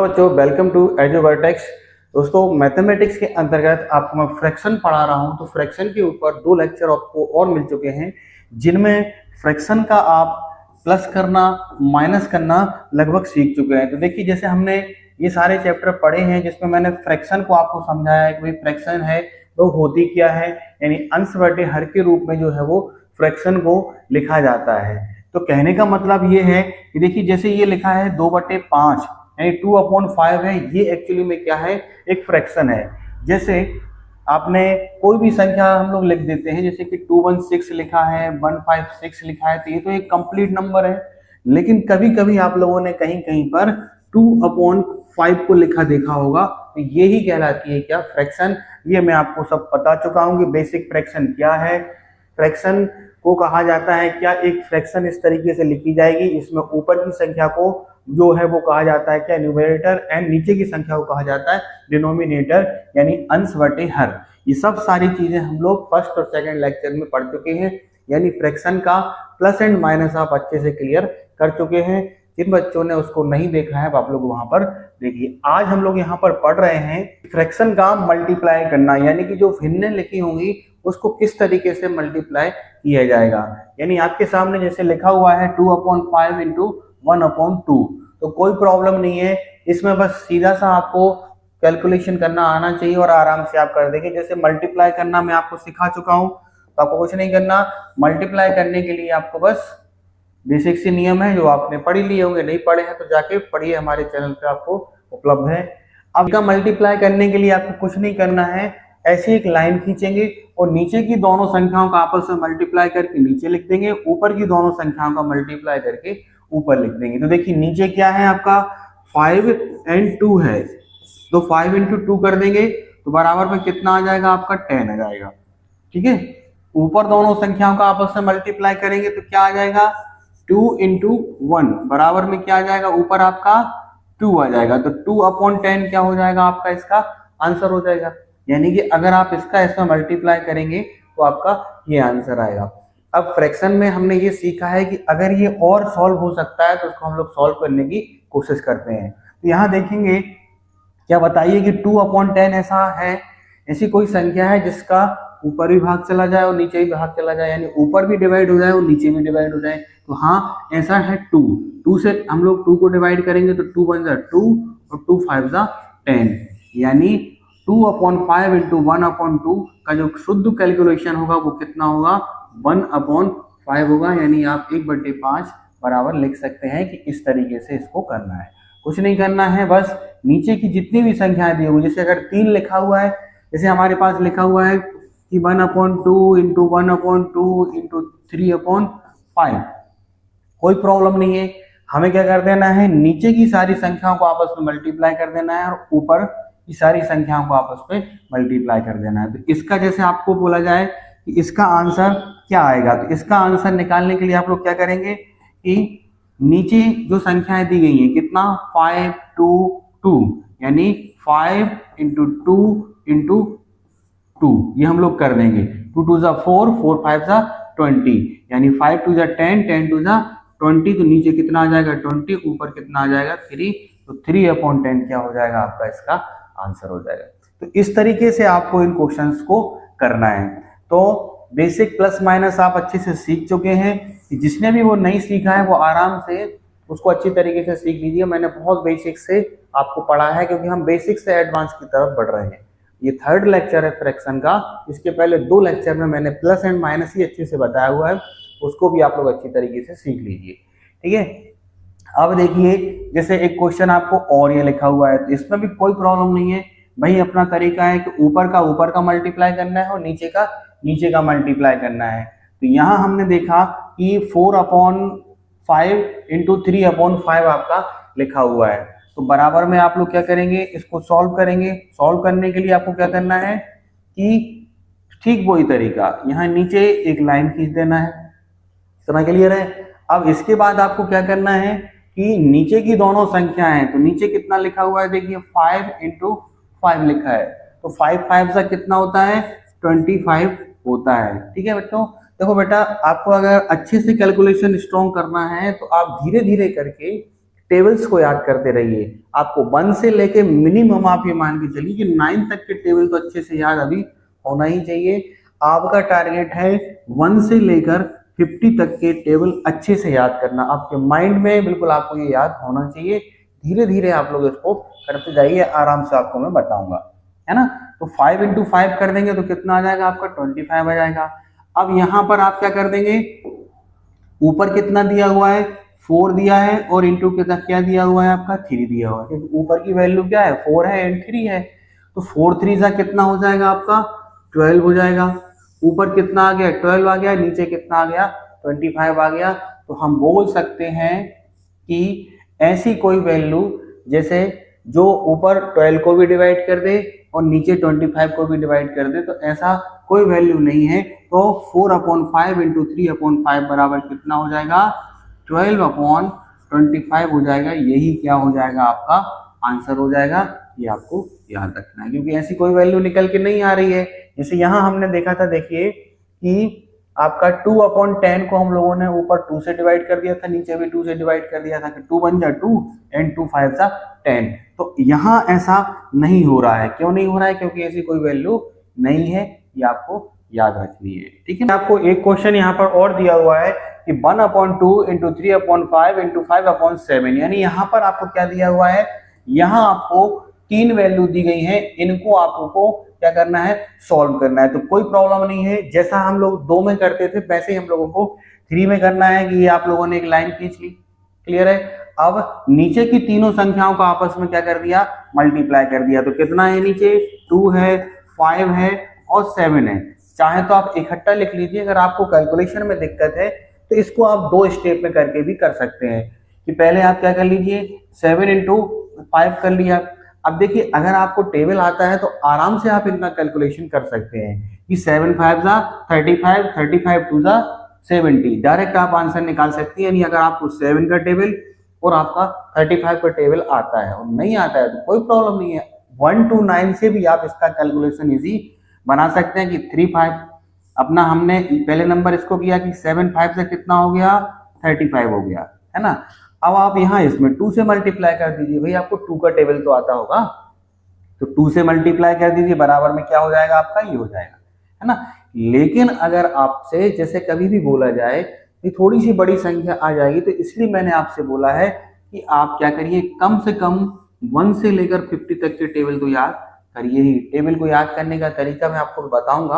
बच्चों, welcome to एजुवर्टेक्स। दोस्तों, mathematics के अंतर्गत आपको मैं फ्रैक्शन पढ़ा रहा हूं। तो फ्रैक्शन के ऊपर 2 लेक्चर आपको और मिल चुके हैं, जिनमें फ्रैक्शन का आप प्लस करना माइनस करना लगभग सीख चुके हैं। तो देखिए, जैसे हमने ये सारे चैप्टर पढ़े हैं जिसमें मैंने फ्रैक्शन को आपको समझाया है कि भाई फ्रैक्शन है तो होती क्या है, यानी अंश बटे हर के रूप में जो है वो फ्रैक्शन को लिखा जाता है। तो कहने का मतलब ये है कि देखिए, जैसे ये लिखा है 2/5 यानी 2/5 है, ये एक्चुअली में क्या है, एक फ्रैक्शन है। जैसे आपने कोई भी संख्या हम लोग लिख देते हैं, जैसे कि 216 लिखा है, 156 लिखा है, तो ये तो एक कंप्लीट नंबर है। लेकिन कभी कभी आप लोगों ने कहीं कहीं पर 2/5 को लिखा देखा होगा, तो ये ही कहलाती है क्या, फ्रैक्शन। ये मैं आपको सब बता चुका हूँ कि बेसिक फ्रैक्शन क्या है। फ्रैक्शन को कहा जाता है क्या, एक फ्रैक्शन इस तरीके से लिखी जाएगी, इसमें ऊपर की संख्या को जो है वो कहा जाता है क्या, न्यूमरेटर, एंड नीचे की संख्या को कहा जाता है डिनोमिनेटर, यानी अंश बटे हर। ये सब सारी चीजें हम लोग फर्स्ट और सेकंड लेक्चर में पढ़ चुके हैं, यानी फ्रैक्शन का प्लस एंड माइनस आप अच्छे से क्लियर कर चुके हैं। जिन बच्चों ने उसको नहीं देखा है आप लोग वहां पर देखिए। आज हम लोग यहाँ पर पढ़ रहे हैं फ्रैक्शन का मल्टीप्लाई करना, यानी कि जो भिन्नें लिखी होंगी उसको किस तरीके से मल्टीप्लाई किया जाएगा। यानी आपके सामने जैसे लिखा हुआ है 2/5 इंटू 1/2, तो कोई प्रॉब्लम नहीं है इसमें, बस सीधा सा आपको कैलकुलेशन करना आना चाहिए और आराम से आप कर देंगे। जैसे मल्टीप्लाई करना मैं आपको सिखा चुका हूं, तो आपको कुछ नहीं करना। मल्टीप्लाई करने के लिए आपको बस बेसिक से नियम है जो आपने पढ़ लिए होंगे, नहीं पढ़े हैं तो जाके पढ़िए, हमारे चैनल पे आपको उपलब्ध है। अब का मल्टीप्लाई करने के लिए आपको कुछ नहीं करना है, ऐसे एक लाइन खींचेंगे और नीचे की दोनों संख्याओं का आपस में मल्टीप्लाई करके नीचे लिख देंगे, ऊपर की दोनों संख्याओं का मल्टीप्लाई करके ऊपर लिख देंगे। तो देखिए, नीचे क्या है आपका 5 और 2 है, तो 5 इंटू 2 कर देंगे तो बराबर में कितना आ जाएगा आपका 10 आ जाएगा। ठीक है, ऊपर दोनों संख्याओं का आपस में मल्टीप्लाई करेंगे तो क्या आ जाएगा 2 इंटू 1 बराबर में क्या आ जाएगा, ऊपर आपका 2 आ जाएगा। तो 2/10 क्या हो जाएगा आपका, इसका आंसर हो जाएगा। यानी कि अगर आप इसका इसमें मल्टीप्लाई करेंगे तो आपका ये आंसर आएगा। अब फ्रैक्शन में हमने ये सीखा है कि अगर ये और सॉल्व हो सकता है तो उसको हम लोग सॉल्व करने की कोशिश करते हैं। तो यहाँ देखेंगे, क्या बताइए कि 2/10 ऐसा है, ऐसी कोई संख्या है जिसका ऊपर भी भाग चला जाए और नीचे भी भाग चला जाए, यानी ऊपर भी डिवाइड हो जाए और नीचे भी डिवाइड हो जाए। तो हाँ, ऐसा है 2 से हम लोग 2 को डिवाइड करेंगे तो 2 बन जाए 2 और 2 5 जा 10, यानी 2/5 इंटू 1/2 का जो शुद्ध कैलकुलेशन होगा वो कितना होगा, 1/5 होगा। यानी आप 1/5 बराबर लिख सकते हैं कि इस तरीके से इसको करना है। कुछ नहीं करना है, बस नीचे की जितनी भी संख्याएं दी होगी, जैसे अगर 3 लिखा हुआ है, जैसे हमारे पास लिखा हुआ है कि 1/2 इंटू 1/2 इंटू 3/5, कोई प्रॉब्लम नहीं है। हमें क्या कर देना है, नीचे की सारी संख्याओं को आपस में मल्टीप्लाई कर देना है और ऊपर की सारी संख्याओं को आपस में मल्टीप्लाई कर देना है। तो इसका जैसे आपको बोला जाए कि इसका आंसर क्या आएगा, तो इसका आंसर निकालने के लिए आप लोग क्या करेंगे कि नीचे जो संख्याएं दी गई हैं, कितना 5 2 2, यानी 5 इंटू 2 इंटू 2, ये हम लोग कर देंगे। 2 2 जा 4, 4 5 जा 20, यानी 5 2 जा 10, 10 2 जा 20, तो नीचे कितना आ जाएगा 20, ऊपर कितना आ जाएगा 3, तो 3/10 क्या हो जाएगा आपका, इसका आंसर हो जाएगा। तो इस तरीके से आपको इन क्वेश्चंस को करना है। तो बेसिक प्लस माइनस आप अच्छे से सीख चुके हैं। जिसने भी वो नहीं सीखा है वो आराम से उसको अच्छी तरीके से सीख लीजिए। मैंने बहुत बेसिक से आपको पढ़ा है, क्योंकि हम बेसिक से एडवांस की तरफ बढ़ रहे हैं। ये 3rd लेक्चर है फ्रैक्शन का। इसके पहले 2 लेक्चर में मैंने प्लस एंड माइनस ही अच्छे से बताया हुआ है, उसको भी आप लोग अच्छी तरीके से सीख लीजिए। ठीक है, अब देखिए, जैसे एक क्वेश्चन आपको और ये लिखा हुआ है, तो इसमें भी कोई प्रॉब्लम नहीं है भाई। अपना तरीका है कि ऊपर का मल्टीप्लाई करना है और नीचे का मल्टीप्लाई करना है। तो यहाँ हमने देखा कि 4/5 इंटू 3/5 आपका लिखा हुआ है, तो बराबर में आप लोग क्या करेंगे, इसको सॉल्व करेंगे। सॉल्व करने के लिए आपको क्या करना है कि ठीक वही तरीका, यहाँ नीचे एक लाइन खींच देना है। इतना क्लियर है। अब इसके बाद आपको क्या करना है कि नीचे की दोनों संख्याएं हैं, तो नीचे कितना लिखा हुआ है, देखिए 5 इंटू 5 लिखा है, तो 5 5 से कितना होता है 25 होता है। ठीक है बच्चों, देखो बेटा, आपको अगर अच्छे से कैलकुलेशन स्ट्रॉन्ग करना है तो आप धीरे धीरे करके टेबल्स को याद करते रहिए। आपको 1 से लेके मिनिमम आप ये मान के चलिए कि 9 तक के टेबल तो अच्छे से याद अभी होना ही चाहिए। आपका टारगेट है 1 से लेकर 50 तक के टेबल अच्छे से याद करना, आपके माइंड में बिल्कुल आपको ये याद होना चाहिए। धीरे धीरे आप लोग इसको करते जाइए, आराम से आपको मैं बताऊंगा, है ना। तो 5 into 5 कर देंगे तो कितना आ जाएगा आपका 25 आ जाएगा। अब यहाँ पर आप क्या कर देंगे, ऊपर कितना दिया हुआ है 4 दिया है और इंटू कितना क्या दिया हुआ है आपका 3 दिया हुआ है, क्योंकि ऊपर की वैल्यू क्या है 4 है एंड 3 है। तो 4 3 सा कितना हो जाएगा आपका 12 हो जाएगा। ऊपर कितना आ गया 12 आ गया, नीचे कितना आ गया 25 आ गया। तो हम बोल सकते हैं कि ऐसी कोई वैल्यू जैसे जो ऊपर 12 को भी डिवाइड कर दे और नीचे 25 को भी डिवाइड कर दे, तो ऐसा कोई वैल्यू नहीं है। तो 4/5 इंटू 3/5 बराबर कितना हो जाएगा 12/25 हो जाएगा। यही क्या हो जाएगा आपका आंसर हो जाएगा। ये आपको याद रखना है, क्योंकि ऐसी कोई वैल्यू निकल के नहीं आ रही है। जैसे यहाँ हमने देखा था, देखिए कि आपका 2/10 को हम लोगों ने ऊपर 2 से डिवाइड कर दिया था, नीचे भी 2 से डिवाइड कर दिया था कि 2 1 जा 2 एंड 2 5 जा 10। तो यहाँ ऐसा नहीं हो रहा है। क्यों नहीं हो रहा है, क्योंकि ऐसी कोई वैल्यू नहीं है। ये आपको याद रखनी है, ठीक है। आपको एक क्वेश्चन यहाँ पर और दिया हुआ है कि 1/2 इंटू 3/5 इंटू 5/7, यानी यहाँ पर आपको क्या दिया हुआ है, यहाँ आपको 3 वैल्यू दी गई है, इनको आपको क्या करना है सॉल्व करना है। तो कोई प्रॉब्लम नहीं है, जैसा हम लोग 2 में करते थे वैसे ही हम लोगों को 3 में करना है कि ये आप लोगों ने एक लाइन खींच ली, क्लियर है। अब नीचे की तीनों संख्याओं को आपस में क्या कर दिया मल्टीप्लाई कर दिया। तो कितना है नीचे 2 है 5 है और 7 है। चाहे तो आप इकट्ठा लिख लीजिए, अगर आपको कैलकुलेशन में दिक्कत है तो इसको आप 2 स्टेप में करके भी कर सकते हैं। कि पहले आप क्या कर लीजिए 7 into 5 कर लिया। अब देखिए अगर आपको टेबल आता है तो आराम से आप इनका कैलकुलेशन कर सकते हैं कि 7 5 जा 35 35 2 जा 70, डायरेक्ट आप आंसर निकाल सकती हैं। यानी अगर आपको 7 का टेबल और आपका 35 का टेबल आता है और नहीं आता है तो कोई प्रॉब्लम नहीं है, 1 to 9 से भी आप इसका कैलकुलेशन इजी बना सकते हैं। कि 3 5 अपना हमने पहले नंबर इसको किया कि 7 5 से कितना हो गया 35 हो गया, है ना। अब आप यहाँ इसमें 2 से मल्टीप्लाई कर दीजिए, भाई आपको 2 का टेबल तो आता होगा, तो 2 से मल्टीप्लाई कर दीजिए, बराबर में क्या हो जाएगा आपका ये हो जाएगा, है ना। लेकिन अगर आपसे जैसे कभी भी बोला जाए कि थोड़ी सी बड़ी संख्या आ जाएगी, तो इसलिए मैंने आपसे बोला है कि आप क्या करिए कम से कम 1 से लेकर 50 तक के टेबल को याद करिए ही। टेबल को याद करने का तरीका मैं आपको बताऊंगा,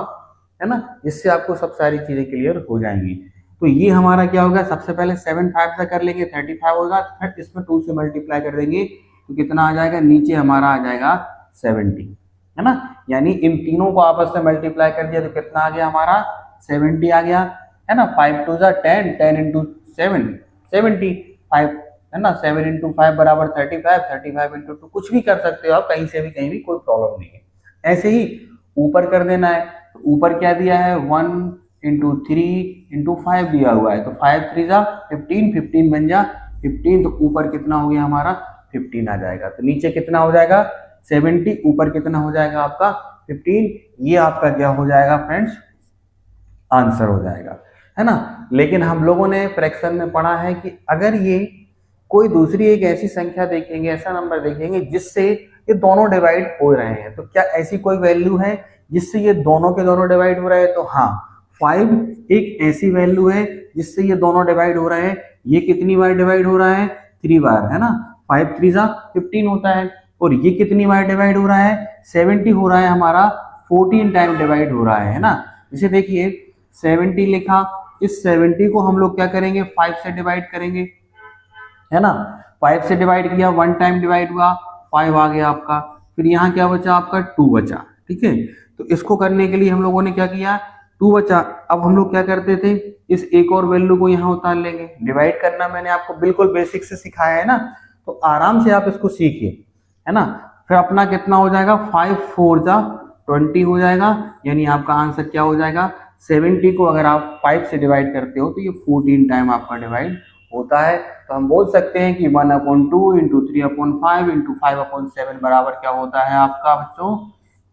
है ना, जिससे आपको सब सारी चीजें क्लियर हो जाएंगी। तो ये हमारा क्या होगा, सबसे पहले 7 5 से कर लेंगे 35 होगा, फिर इसमें 2 से मल्टीप्लाई कर देंगे तो कितना आ जाएगा, नीचे हमारा आ जाएगा 70, है ना। यानी इन तीनों को आपस में मल्टीप्लाई कर दिया तो कितना आ गया हमारा 70 आ गया, है ना। 5 2 जा 10 10 इंटू 7 75, है ना। 7 इंटू 5 बराबर 35 35 इंटू 2, कुछ भी कर सकते हो आप, कहीं से भी कहीं भी कोई प्रॉब्लम नहीं है। ऐसे ही ऊपर कर देना है, तो ऊपर क्या दिया है 1 इंटू 3 इंटू 5 दिया हुआ है, तो 5 3 जा 15 15 बन जा 15, तो ऊपर कितना हो गया हमारा 15 आ जाएगा। तो नीचे कितना हो जाएगा 70, ऊपर कितना हो जाएगा आपका 15। ये आपका क्या हो जाएगा फ्रेंड्स आंसर हो जाएगा, है ना। लेकिन हम लोगों ने फ्रैक्शन में पढ़ा है कि अगर ये कोई दूसरी एक ऐसी संख्या देखेंगे, ऐसा नंबर देखेंगे जिससे ये दोनों डिवाइड हो रहे हैं, तो क्या ऐसी कोई वैल्यू है जिससे ये दोनों के दोनों डिवाइड हो रहे हैं, तो हाँ 5 एक ऐसी वैल्यू है जिससे ये दोनों डिवाइड हो रहे हैं। ये कितनी बार डिवाइड हो रहा है 3 बार, है ना। 5 3 जा 15 होता है, और ये कितनी बार डिवाइड हो रहा है 70 हो रहा है हमारा, 14 टाइम डिवाइड हो रहा है ना। जैसे देखिए 70 लिखा, इस 70 को हम लोग क्या करेंगे 5 से डिवाइड करेंगे, है ना। 5 से डिवाइड किया, 1 टाइम डिवाइड हुआ 5 आ गया आपका, फिर यहाँ क्या बचा आपका 2 बचा, ठीक है। तो इसको करने के लिए हम लोगों ने क्या किया 2 बचा। अब हम लोग क्या करते थे, इस एक और वैल्यू को यहाँ उतार लेंगे। डिवाइड करना मैंने आपको बिल्कुल बेसिक से सिखाया है ना, तो आराम से आप इसको सीखिए, है ना। फिर अपना कितना हो जाएगा 5 4 जा 20 हो जाएगा, यानी आपका आंसर क्या हो जाएगा 70 को अगर आप 5 से डिवाइड करते हो तो ये 14 टाइम आपका डिवाइड होता है। तो हम बोल सकते हैं कि 1/2 इंटू 3/5 इंटू 5/7 बराबर क्या होता है आपका बच्चों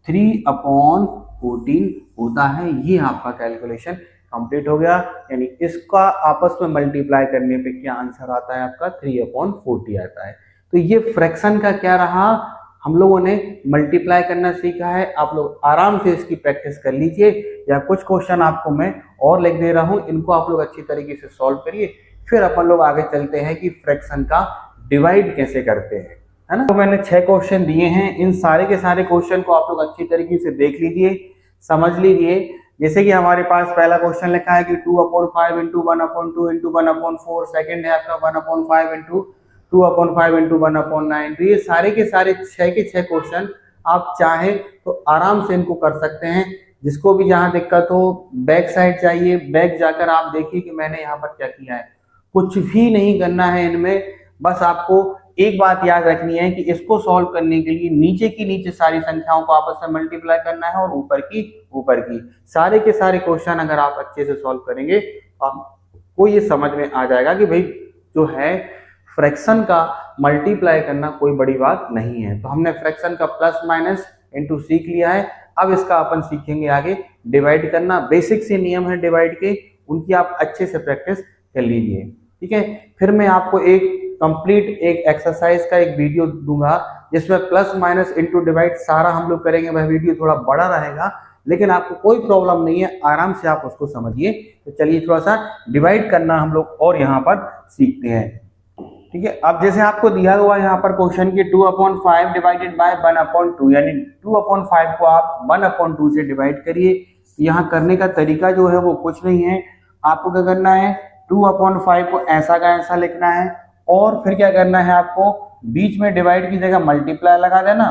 3/14 होता है। ये आपका कैलकुलेशन कंप्लीट हो गया। यानी इसका आपस में मल्टीप्लाई करने पे क्या आंसर आता है आपका 3/40 आता है। तो ये फ्रैक्शन का क्या रहा, हम लोगों ने मल्टीप्लाई करना सीखा है। आप लोग आराम से इसकी प्रैक्टिस कर लीजिए, या कुछ क्वेश्चन आपको मैं और लिख दे रहा हूं, इनको आप लोग अच्छी तरीके से सॉल्व करिए। फिर अपन लोग आगे चलते हैं कि फ्रैक्शन का डिवाइड कैसे करते हैं, है ना। तो मैंने 6 क्वेश्चन दिए हैं, इन सारे के सारे क्वेश्चन को आप लोग अच्छी तरीके से देख लीजिए, समझ लीजिए। जैसे कि हमारे पास पहला क्वेश्चन लिखा है कि 2/5 इंटू 1/2 इंटू 1/4, सेकेंड है आपका 1/5 इंटू 2/5 इंटू 1/9। तो ये सारे के सारे 6 के 6 क्वेश्चन आप चाहें तो आराम से इनको कर सकते हैं। जिसको भी जहां दिक्कत हो बैक साइड चाहिए, बैक जाकर आप देखिए कि मैंने यहाँ पर क्या किया है। कुछ भी नहीं करना है इनमें, बस आपको एक बात याद रखनी है कि इसको सॉल्व करने के लिए नीचे की नीचे सारी संख्याओं को आपस में मल्टीप्लाई करना है और ऊपर की सारे के सारे क्वेश्चन अगर आप अच्छे से सॉल्व करेंगे तो आपको ये समझ में आ जाएगा कि भाई जो है फ्रैक्शन का मल्टीप्लाई करना कोई बड़ी बात नहीं है। तो हमने फ्रैक्शन का प्लस माइनस इनटू सीख लिया है। अब इसका अपन सीखेंगे आगे डिवाइड करना। बेसिक से नियम है डिवाइड के, उनकी आप अच्छे से प्रैक्टिस कर लीजिए, ठीक है। फिर मैं आपको एक कंप्लीट एक एक्सरसाइज का एक वीडियो दूंगा जिसमें प्लस माइनस इनटू डिवाइड सारा हम लोग करेंगे। वह वीडियो थोड़ा बड़ा रहेगा लेकिन आपको कोई प्रॉब्लम नहीं है, आराम से आप उसको समझिए। तो चलिए थोड़ा सा डिवाइड करना हम लोग और यहाँ पर सीखते हैं, ठीक है। अब जैसे आपको दिया हुआ यहाँ पर क्वेश्चन की 2/5 डिवाइडेड बाय 1/2, यानी 2/5 को आप 1/2 से डिवाइड करिए। यहाँ करने का तरीका जो है वो कुछ नहीं है, आपको क्या करना है 2/5 को ऐसा का ऐसा लिखना है और फिर क्या करना है आपको बीच में डिवाइड की जगह मल्टीप्लाई लगा देना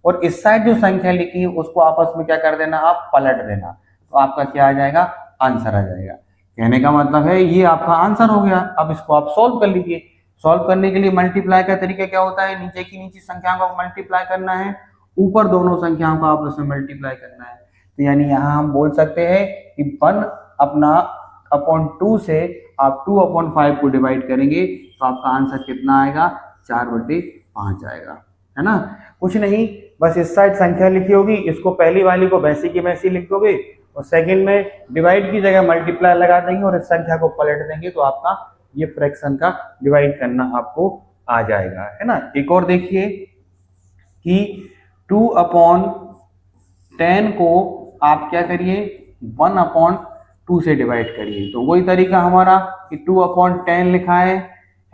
और इस साइड जो संख्या लिखी है उसको आपस में क्या कर देना आप पलट देना। तो आपका क्या आ जाएगा आंसर आ जाएगा। कहने का मतलब है ये आपका आंसर हो गया। अब इसको आप सॉल्व कर लीजिए। सॉल्व करने के लिए मल्टीप्लाई का तरीका क्या होता है, नीचे की नीचे संख्याओं को मल्टीप्लाई करना है, ऊपर दोनों संख्याओं को आपस में मल्टीप्लाई करना है। तो यानी यहाँ हम बोल सकते हैं कि 1/2 से आप 2/5 को डिवाइड करेंगे तो आपका आंसर कितना आएगा 4/5 आएगा, है ना। कुछ नहीं, बस इस साइड संख्या लिखी होगी, इसको पहली वाली को वैसी की वैसी लिख दोगे और सेकंड में डिवाइड की जगह मल्टीप्लाई लगा देंगे और इस संख्या को पलट देंगे तो आपका ये फ्रैक्शन का डिवाइड करना आपको आ जाएगा, है ना। एक और देखिए कि 2/10 को आप क्या करिए 1/2 से डिवाइड करिए। तो वही तरीका हमारा कि 2/10 लिखा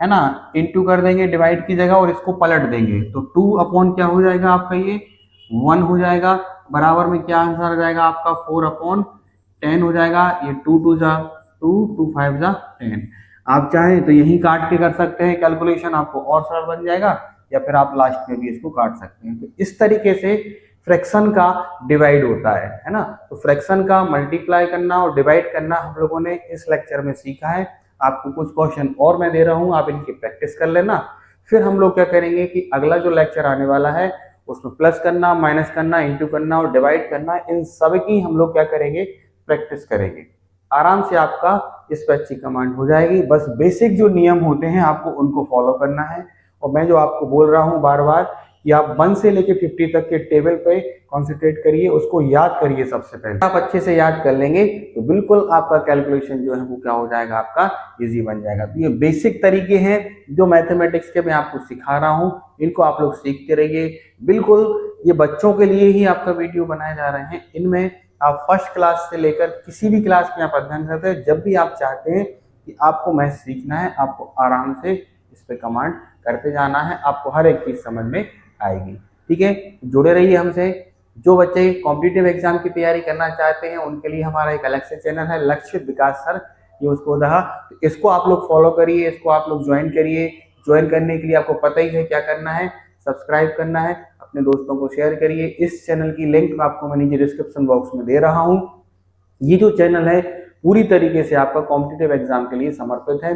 है ना, इंटू कर देंगे डिवाइड की जगह और इसको पलट देंगे। तो 2 क्या हो जाएगा आपका ये 1 हो जाएगा, बराबर में क्या आंसर आ जाएगा आपका 4/10 हो जाएगा। ये 2 2 जा 2 2 5 जा 10। आप चाहें तो यही काट के कर सकते हैं कैलकुलेशन, आपको और सरल बन जाएगा, या फिर आप लास्ट में भी इसको काट सकते हैं। तो इस तरीके से फ्रैक्शन का डिवाइड होता है ना। तो फ्रैक्शन का मल्टीप्लाई करना और डिवाइड करना हम लोगों ने इस लेक्चर में सीखा है। आपको कुछ क्वेश्चन और मैं दे रहा हूं, आप इनकी प्रैक्टिस कर लेना। फिर हम लोग क्या करेंगे कि अगला जो लेक्चर आने वाला है उसमें प्लस करना, माइनस करना, इंटू करना और डिवाइड करना, इन सब की हम लोग क्या करेंगे प्रैक्टिस करेंगे। आराम से आपका इस पर अच्छी कमांड हो जाएगी। बस बेसिक जो नियम होते हैं आपको उनको फॉलो करना है। और मैं जो आपको बोल रहा हूं बार बार कि आप 1 से लेके 50 तक के टेबल पे कॉन्सेंट्रेट करिए, उसको याद करिए। सबसे पहले आप अच्छे से याद कर लेंगे तो बिल्कुल आपका कैलकुलेशन जो है वो क्या हो जाएगा आपका इजी बन जाएगा। तो ये बेसिक तरीके हैं जो मैथमेटिक्स के मैं आपको सिखा रहा हूँ, इनको आप लोग सीखते रहिए। बिल्कुल ये बच्चों के लिए ही आपका वीडियो बनाए जा रहे हैं। इनमें आप फर्स्ट क्लास से लेकर किसी भी क्लास में आप अध्ययन करते हैं, जब भी आप चाहते हैं कि आपको मैथ सीखना है, आपको आराम से इस पे कमांड करते जाना है, आपको हर एक चीज समझ में आएगी, ठीक है। जुड़े रहिए हमसे। जो बच्चे कॉम्पिटिटिव एग्जाम की तैयारी करना चाहते हैं उनके लिए हमारा एक अलग से चैनल है लक्ष्य विकास सर, ये उसको रहा। तो इसको आप लोग फॉलो करिए, इसको आप लोग ज्वाइन करिए। ज्वाइन करने के लिए आपको पता ही है क्या करना है, सब्सक्राइब करना है, अपने दोस्तों को शेयर करिए। इस चैनल की लिंक आपको मैं नीचे डिस्क्रिप्शन बॉक्स में दे रहा हूँ। ये जो चैनल है पूरी तरीके से आपका कॉम्पिटिटिव एग्जाम के लिए समर्पित है।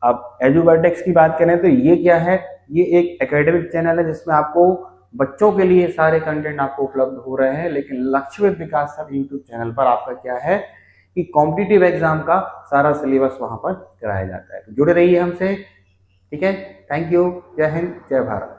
अब एजुवर्टेक्स की बात करें तो ये क्या है, ये एक एकेडमिक चैनल है जिसमें आपको बच्चों के लिए सारे कंटेंट आपको उपलब्ध हो रहे हैं। लेकिन लक्ष्य विकास सर यूट्यूब चैनल पर आपका क्या है कि कॉम्पिटिटिव एग्जाम का सारा सिलेबस वहां पर कराया जाता है। तो जुड़े रहिए हमसे, ठीक है। Thank you. जय हिंद, जय भारत।